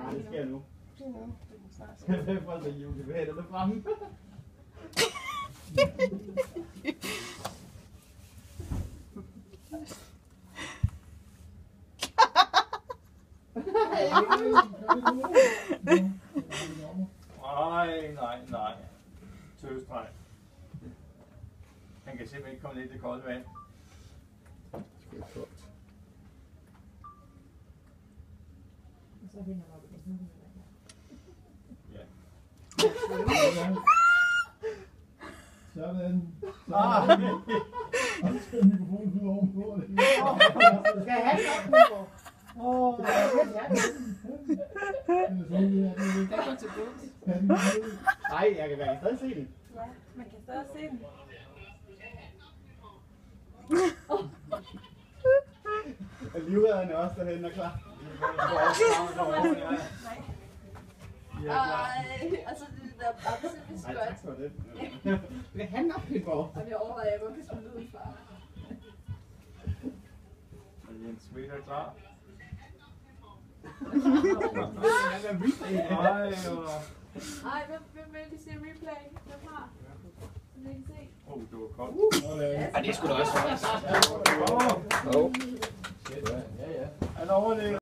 Nej, det sker nu. Det er nu. Det er snart. Det er for at julevætter der fremme. Nej. Tøsdreng. Han kan simpelthen ikke komme ned i det kolde vand. Det er koldt. Og så hænger op i den. Ja. Sådan. Ah! Og så er mikrofonen ud ovenpå. Skal jeg have den op? Den går til bunds. Nej, jeg kan stadig se den. Ja, man kan stadig se den. Og livredderne er også derhen og klar. Ej, altså det der babse, Nej, tak for det. Vil han op i går? Og jeg overvejer, at jeg godt kan smide ud fra. Er Jens Sweeter klar? Ej, hvem vil lige se replay? Hvem har? Så vi kan se. Det var koldt. Ej, det skulle da også være. Han overlevede.